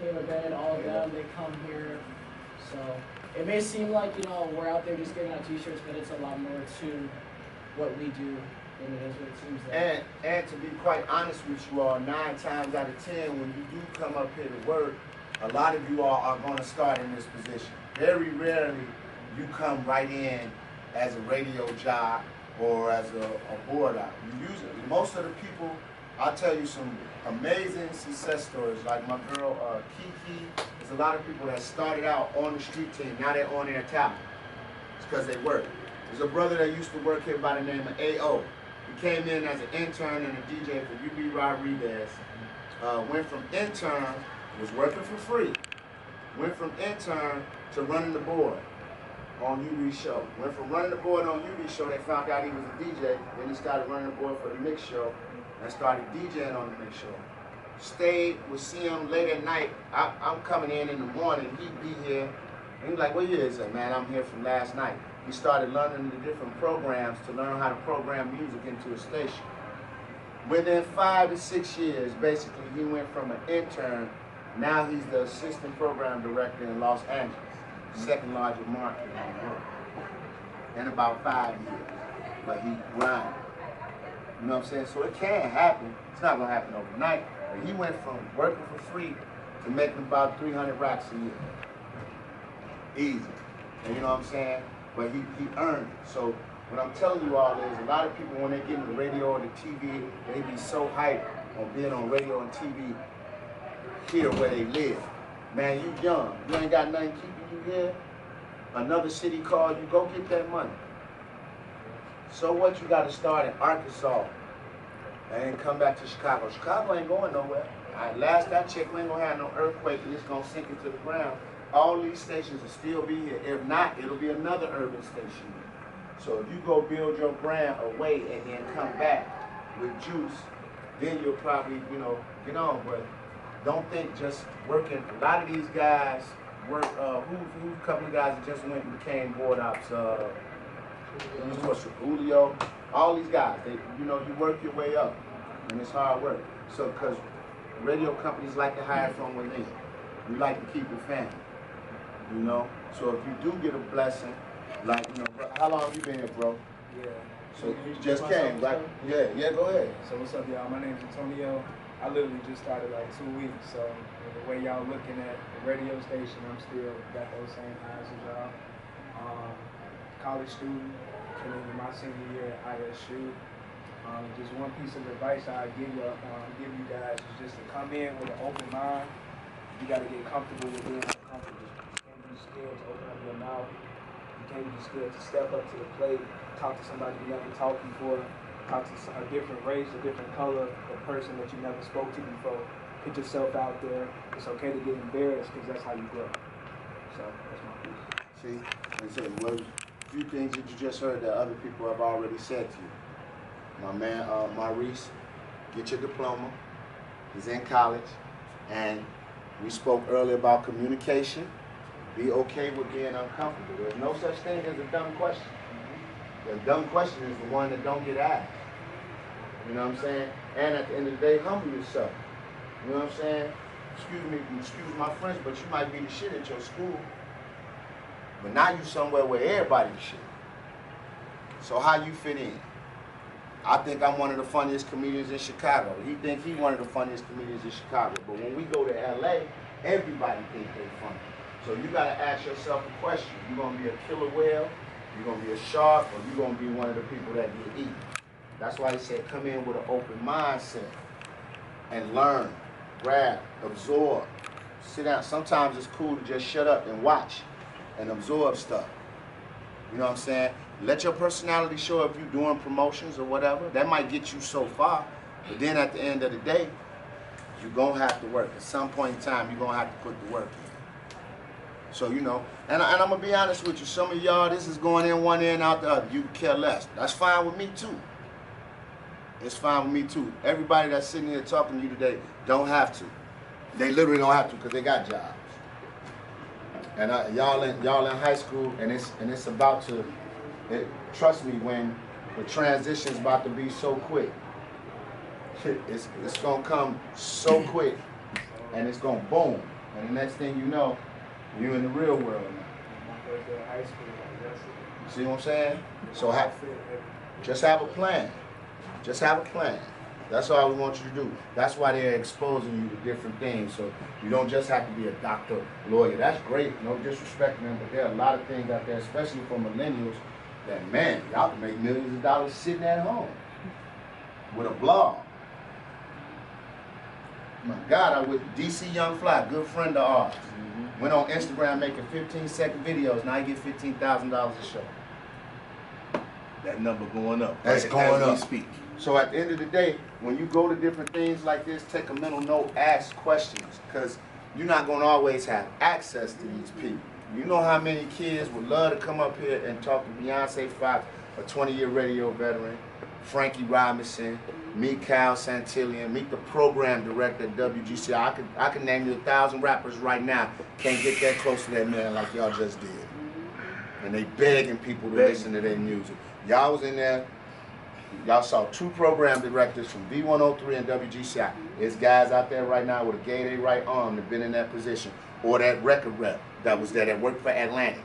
Caleb Bennett, all of them, they come here. So it may seem like, you know, we're out there just giving out t-shirts, but it's a lot more to what we do than it is what it seems like. And to be quite honest with you all, 9 times out of 10, when you do come up here to work, a lot of you all are going to start in this position. Very rarely you come right in as a radio jock or as a board out. You usually, most of the people, I'll tell you some amazing success stories. Like my girl Kiki, there's a lot of people that started out on the street team, now they're on their talent. It's because they work. There's a brother that used to work here by the name of A.O. He came in as an intern and a DJ for UB Rodriguez. Went from intern, was working for free. Went from intern to running the board on UB show. Went from running the board on UB show, they found out he was a DJ. Then he started running the board for the mix show and started DJing on the mix show. Stayed, would see him late at night. I'm coming in the morning, he'd be here. And he's like, "Where you is?" I said, "Man, I'm here from last night." He started learning the different programs to learn how to program music into a station. Within 5 to 6 years, basically, he went from an intern, now he's the assistant program director in Los Angeles, second largest market in the world. In about 5 years, but he grinded. You know what I'm saying? So it can happen. It's not gonna happen overnight. But he went from working for free to making about 300 racks a year. Easy. And you know what I'm saying? But he earned it. So what I'm telling you all is a lot of people when they get in the radio or the TV, they be so hyped on being on radio and TV here where they live. Man, you young. You ain't got nothing keeping you here. Another city called you, go get that money. So what, you got to start in Arkansas and come back to Chicago. Chicago ain't going nowhere. Last I checked, we ain't going to have no earthquake and it's going to sink into the ground. All these stations will still be here. If not, it'll be another urban station. So if you go build your brand away and then come back with juice, then you'll probably, you know, get on. But don't think just working. A lot of these guys work, who's a couple of guys that just went and became board ops, Julio, all these guys, they, you know, you work your way up, and it's hard work. So, because radio companies like to hire from within. We like to keep it family, you know? So if you do get a blessing, like, you know, bro, how long have you been here, bro? Yeah. So you just came, right? Yeah, go ahead. So what's up, y'all? My name's Antonio. I literally just started like 2 weeks, so the way y'all looking at the radio station, I'm still got those same eyes as y'all. College student, in my senior year at ISU. Just one piece of advice I give you guys is just to come in with an open mind. You got to get comfortable with being uncomfortable. You can't be scared to open up your mouth. You can't be scared to step up to the plate, talk to somebody you never talked before, talk to a different race, a different color, a person that you never spoke to before. Put yourself out there. It's okay to get embarrassed because that's how you grow. So that's my piece. See, and so, well, a few things that you just heard that other people have already said to you. My man, Maurice, get your diploma. He's in college, and we spoke earlier about communication. Be okay with being uncomfortable. There's no such thing as a dumb question. The dumb question is the one that don't get asked. You know what I'm saying? And at the end of the day, humble yourself. You know what I'm saying? Excuse my French, but you might be the shit at your school. But now you somewhere where everybody's shit. So how you fit in? I think I'm one of the funniest comedians in Chicago. He think he one of the funniest comedians in Chicago. But when we go to LA, everybody think they funny. So you gotta ask yourself a question. You gonna be a killer whale, you gonna be a shark, or you gonna be one of the people that get eaten? That's why he said come in with an open mindset and learn, grab, absorb, sit down. Sometimes it's cool to just shut up and watch and absorb stuff. You know what I'm saying? Let your personality show if you're doing promotions or whatever. That might get you so far, but then at the end of the day, you're gonna have to work. At some point in time, you're gonna have to put the work in. So, you know, and I'm gonna be honest with you, some of y'all, this is going in one ear and out the other. You care less. That's fine with me too. It's fine with me too. Everybody that's sitting here talking to you today don't have to. They literally don't have to because they got jobs. And y'all in high school, and it's about to. Trust me, when the transition's about to be so quick, it's gonna come so quick, and it's gonna boom. And the next thing you know, you're in the real world now. My first day of high school, like, that's it. You see what I'm saying? So just have a plan. Just have a plan. That's all we want you to do. That's why they're exposing you to different things. So you don't just have to be a doctor, lawyer. That's great. No disrespect, man, but there are a lot of things out there, especially for millennials, that, man, y'all can make millions of dollars sitting at home with a blog. My God, I was DC Young Fly, good friend of ours. Went on Instagram making 15-second videos. Now he get $15,000 a show. That number going up. That's right, going as we up. speak. So at the end of the day, when you go to different things like this, take a mental note, ask questions, because you're not going to always have access to these people. You know how many kids would love to come up here and talk to Beyonce Fox, a 20-year radio veteran, Frankie Robinson, meet Cal Santillian, meet the program director at WGCI. I can name you 1,000 rappers right now, can't get that close to that man like y'all just did. And they begging people to listen to their music. Y'all was in there. Y'all saw 2 program directors from V103 and WGCI. There's guys out there right now with a gay their right arm that been in that position. Or that record rep that was there that worked for Atlantic.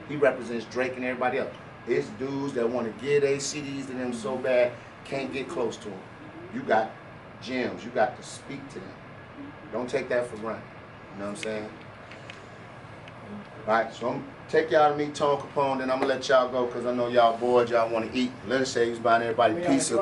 He represents Drake and everybody else. It's dudes that want to give their CDs to them so bad, can't get close to them. You got gems. You got to speak to them. Don't take that for granted. You know what I'm saying? All right, so I'm going to take y'all to meet Tone Capone, then I'm going to let y'all go because I know y'all bored, y'all want to eat. Leonard said he was buying everybody pizza.